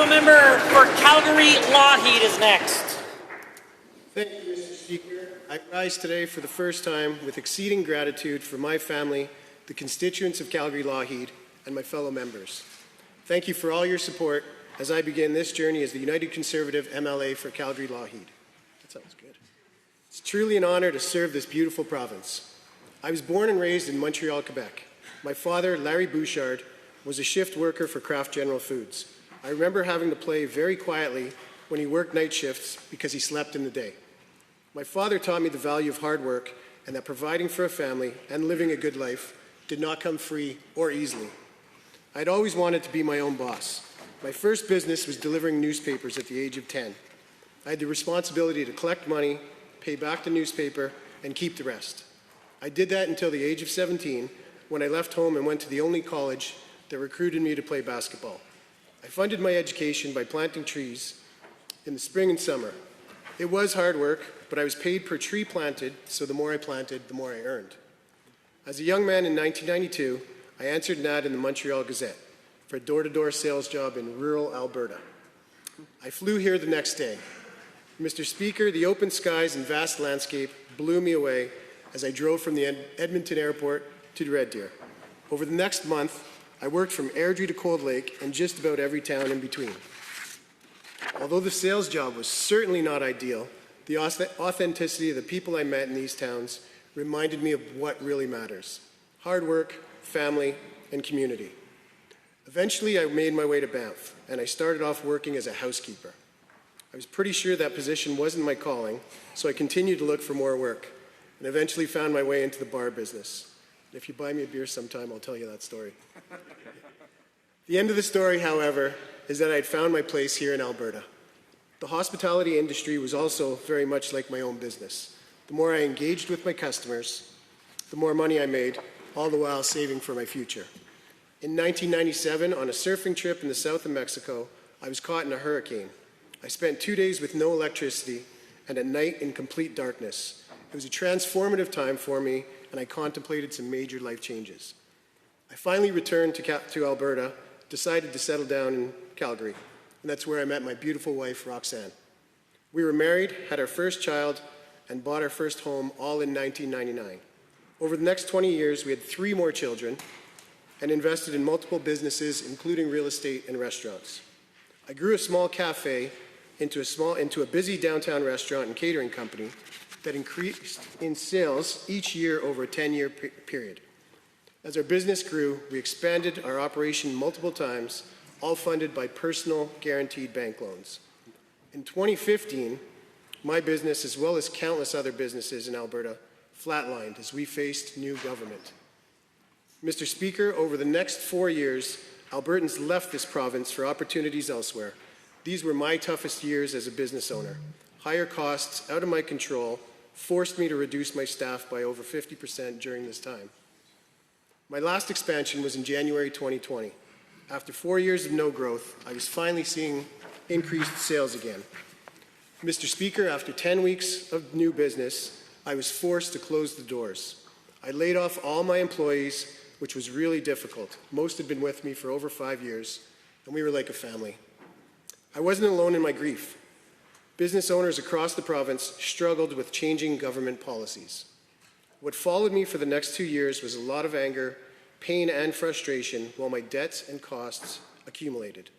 Honourable Member for Calgary-Lougheed is next. Thank you, Mr. Speaker. I rise today for the first time with exceeding gratitude for my family, the constituents of Calgary-Lougheed, and my fellow members. Thank you for all your support as I begin this journey as the United Conservative MLA for Calgary-Lougheed. That sounds good. It's truly an honour to serve this beautiful province. I was born and raised in Montreal, Quebec. My father, Larry Bouchard, was a shift worker for Kraft General Foods. I remember having to play very quietly when he worked night shifts because he slept in the day. My father taught me the value of hard work and that providing for a family and living a good life did not come free or easily. I'd always wanted to be my own boss. My first business was delivering newspapers at the age of 10. I had the responsibility to collect money, pay back the newspaper, and keep the rest. I did that until the age of 17, when I left home and went to the only college that recruited me to play basketball. I funded my education by planting trees in the spring and summer. It was hard work, but I was paid per tree planted, so the more I planted, the more I earned. As a young man in 1992, I answered an ad in the Montreal Gazette for a door-to-door sales job in rural Alberta. I flew here the next day. Mr. Speaker, the open skies and vast landscape blew me away as I drove from the Edmonton airport to Red Deer. Over the next month, I worked from Airdrie to Cold Lake and just about every town in between. Although the sales job was certainly not ideal, the authenticity of the people I met in these towns reminded me of what really matters: hard work, family, and community. Eventually, I made my way to Banff, and I started off working as a housekeeper. I was pretty sure that position wasn't my calling, so I continued to look for more work, and eventually found my way into the bar business. If you buy me a beer sometime, I'll tell you that story. The end of the story, however, is that I'd found my place here in Alberta. The hospitality industry was also very much like my own business. The more I engaged with my customers, the more money I made, all the while saving for my future. In 1997, on a surfing trip in the south of Mexico, I was caught in a hurricane. I spent 2 days with no electricity and a night in complete darkness. It was a transformative time for me, and I contemplated some major life changes. I finally returned to Alberta, decided to settle down in Calgary, and that's where I met my beautiful wife, Roxanne. We were married, had our first child, and bought our first home, all in 1999. Over the next 20 years, we had 3 more children and invested in multiple businesses, including real estate and restaurants. I grew a small cafe into a busy downtown restaurant and catering company that increased in sales each year over a 10-year period. As our business grew, we expanded our operation multiple times, all funded by personal guaranteed bank loans. In 2015, my business, as well as countless other businesses in Alberta, flatlined as we faced new government. Mr. Speaker, over the next 4 years, Albertans left this province for opportunities elsewhere. These were my toughest years as a business owner. Higher costs, out of my control, forced me to reduce my staff by over 50% during this time. My last expansion was in January 2020. After 4 years of no growth, I was finally seeing increased sales again. Mr. Speaker, after 10 weeks of new business, I was forced to close the doors. I laid off all my employees, which was really difficult. Most had been with me for over 5 years, and we were like a family. I wasn't alone in my grief. Business owners across the province struggled with changing government policies. What followed me for the next 2 years was a lot of anger, pain, and frustration while my debts and costs accumulated.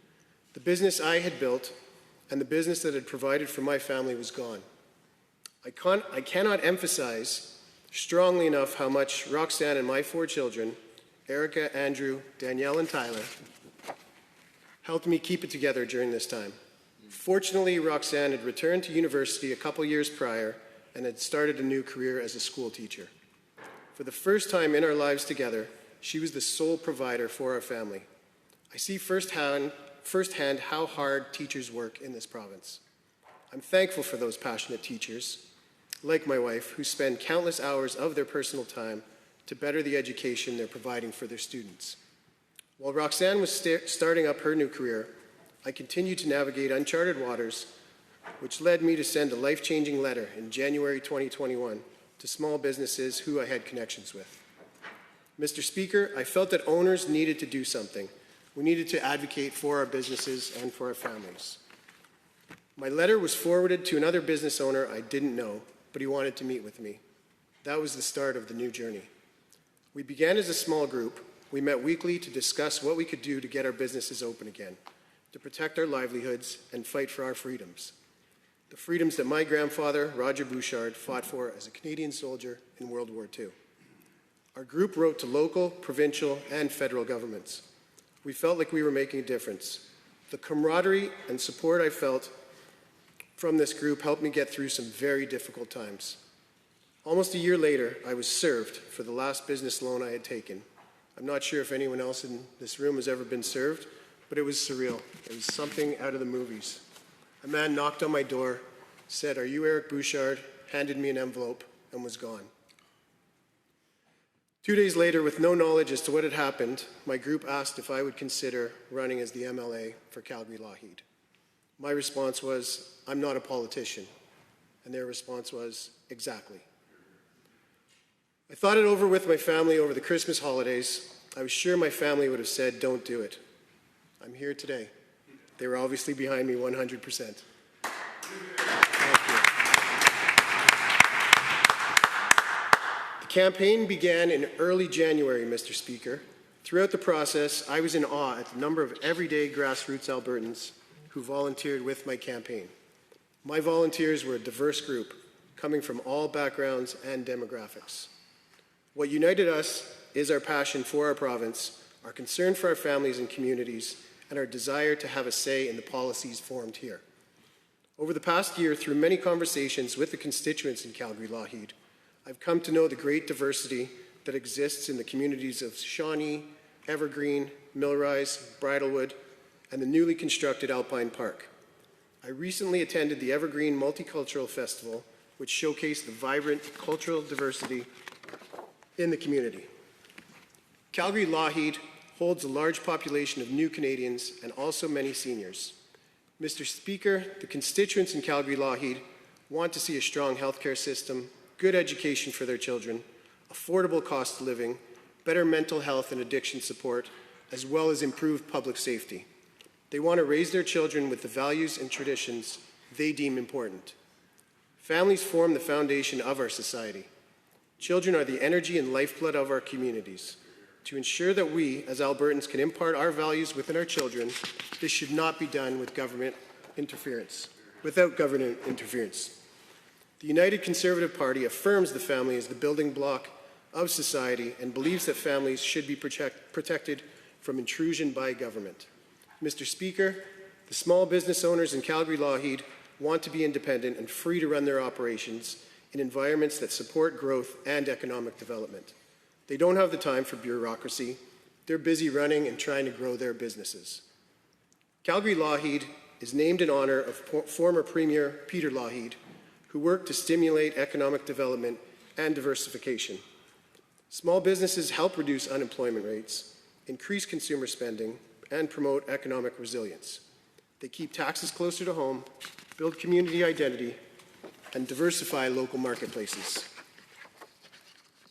The business I had built and the business that had provided for my family was gone. I cannot emphasize strongly enough how much Roxanne and my 4 children, Erica, Andrew, Danielle, and Tyler, helped me keep it together during this time. Fortunately, Roxanne had returned to university a couple years prior and had started a new career as a school teacher. For the first time in our lives together, she was the sole provider for our family. I see firsthand how hard teachers work in this province. I'm thankful for those passionate teachers, like my wife, who spend countless hours of their personal time to better the education they're providing for their students. While Roxanne was starting up her new career, I continued to navigate uncharted waters, which led me to send a life-changing letter in January 2021 to small businesses who I had connections with. Mr. Speaker, I felt that owners needed to do something. We needed to advocate for our businesses and for our families. My letter was forwarded to another business owner I didn't know, but he wanted to meet with me. That was the start of the new journey. We began as a small group. We met weekly to discuss what we could do to get our businesses open again, to protect our livelihoods and fight for our freedoms. The freedoms that my grandfather, Roger Bouchard, fought for as a Canadian soldier in World War II. Our group wrote to local, provincial, and federal governments. We felt like we were making a difference. The camaraderie and support I felt from this group helped me get through some very difficult times. Almost a year later, I was served for the last business loan I had taken. I'm not sure if anyone else in this room has ever been served, but it was surreal. It was something out of the movies. A man knocked on my door, said, "Are you Eric Bouchard?" handed me an envelope, and was gone. 2 days later, with no knowledge as to what had happened, my group asked if I would consider running as the MLA for Calgary-Lougheed. My response was, "I'm not a politician." And their response was, "Exactly." I thought it over with my family over the Christmas holidays. I was sure my family would have said, "Don't do it." I'm here today. They were obviously behind me 100%. Thank you. The campaign began in early January, Mr. Speaker. Throughout the process, I was in awe at the number of everyday grassroots Albertans who volunteered with my campaign. My volunteers were a diverse group, coming from all backgrounds and demographics. What united us is our passion for our province, our concern for our families and communities, and our desire to have a say in the policies formed here. Over the past year, through many conversations with the constituents in Calgary-Lougheed, I've come to know the great diversity that exists in the communities of Shawnee, Evergreen, Millrise, Bridlewood, and the newly constructed Alpine Park. I recently attended the Evergreen Multicultural Festival, which showcased the vibrant cultural diversity in the community. Calgary-Lougheed holds a large population of new Canadians and also many seniors. Mr. Speaker, the constituents in Calgary-Lougheed want to see a strong healthcare system, good education for their children, affordable cost of living, better mental health and addiction support, as well as improved public safety. They want to raise their children with the values and traditions they deem important. Families form the foundation of our society. Children are the energy and lifeblood of our communities. To ensure that we, as Albertans, can impart our values within our children, this should not be done without government interference. The United Conservative Party affirms the family as the building block of society and believes that families should be protected from intrusion by government. Mr. Speaker, the small business owners in Calgary-Lougheed want to be independent and free to run their operations in environments that support growth and economic development. They don't have the time for bureaucracy. They're busy running and trying to grow their businesses. Calgary-Lougheed is named in honor of former Premier Peter Lougheed, who worked to stimulate economic development and diversification. Small businesses help reduce unemployment rates, increase consumer spending, and promote economic resilience. They keep taxes closer to home, build community identity, and diversify local marketplaces.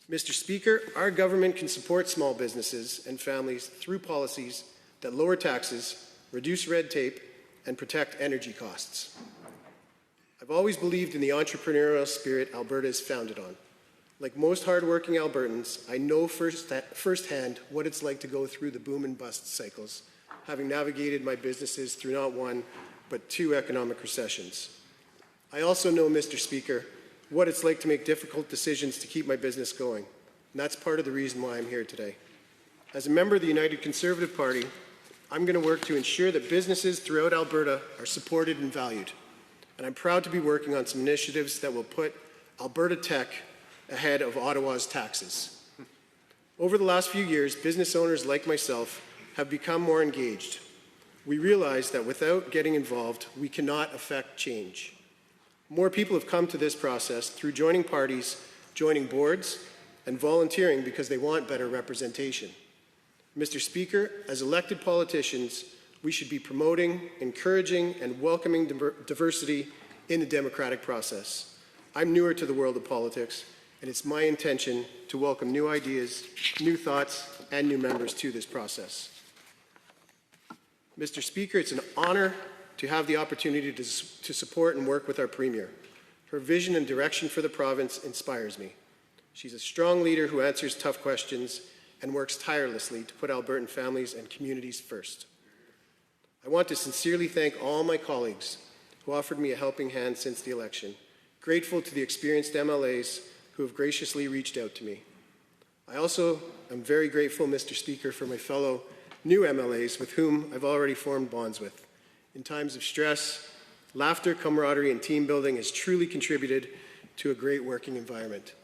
Mr. Speaker, our government can support small businesses and families through policies that lower taxes, reduce red tape, and protect energy costs. I've always believed in the entrepreneurial spirit Alberta is founded on. Like most hardworking Albertans, I know firsthand what it's like to go through the boom and bust cycles, having navigated my businesses through not one, but two economic recessions. I also know, Mr. Speaker, what it's like to make difficult decisions to keep my business going, and that's part of the reason why I'm here today. As a member of the United Conservative Party, I'm going to work to ensure that businesses throughout Alberta are supported and valued, and I'm proud to be working on some initiatives that will put Alberta tech ahead of Ottawa's taxes. Over the last few years, business owners like myself have become more engaged. We realize that without getting involved, we cannot affect change. More people have come to this process through joining parties, joining boards, and volunteering because they want better representation. Mr. Speaker, as elected politicians, we should be promoting, encouraging, and welcoming diversity in the democratic process. I'm newer to the world of politics, and it's my intention to welcome new ideas, new thoughts, and new members to this process. Mr. Speaker, it's an honor to have the opportunity to support and work with our Premier. Her vision and direction for the province inspires me. She's a strong leader who answers tough questions and works tirelessly to put Albertan families and communities first. I want to sincerely thank all my colleagues who offered me a helping hand since the election, grateful to the experienced MLAs who have graciously reached out to me. I also am very grateful, Mr. Speaker, for my fellow new MLAs with whom I've already formed bonds with. In times of stress, laughter, camaraderie, and team building has truly contributed to a great working environment.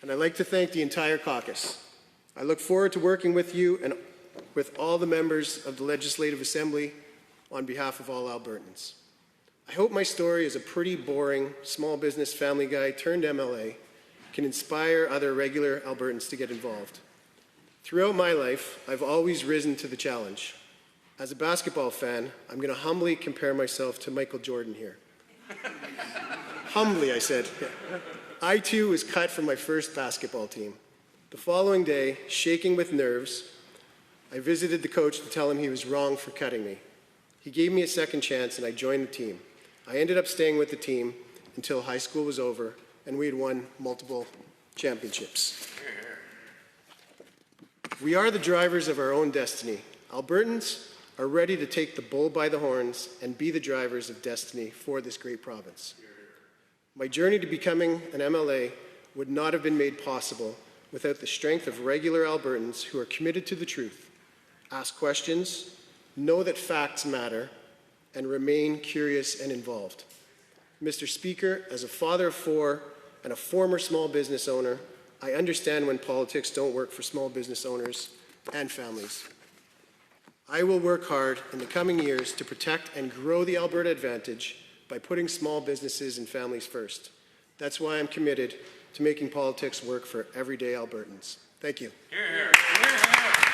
And I'd like to thank the entire caucus. I look forward to working with you and with all the members of the Legislative Assembly on behalf of all Albertans. I hope my story as a pretty boring small business family guy turned MLA can inspire other regular Albertans to get involved. Throughout my life, I've always risen to the challenge. As a basketball fan, I'm going to humbly compare myself to Michael Jordan here. Humbly, I said. I too was cut from my first basketball team. The following day, shaking with nerves, I visited the coach to tell him he was wrong for cutting me. He gave me a second chance and I joined the team. I ended up staying with the team until high school was over and we had won multiple championships. We are the drivers of our own destiny. Albertans are ready to take the bull by the horns and be the drivers of destiny for this great province. My journey to becoming an MLA would not have been made possible without the strength of regular Albertans who are committed to the truth, ask questions, know that facts matter, and remain curious and involved. Mr. Speaker, as a father of four and a former small business owner, I understand when politics don't work for small business owners and families. I will work hard in the coming years to protect and grow the Alberta advantage by putting small businesses and families first. That's why I'm committed to making politics work for everyday Albertans. Thank you. Hear, hear. Hear, hear.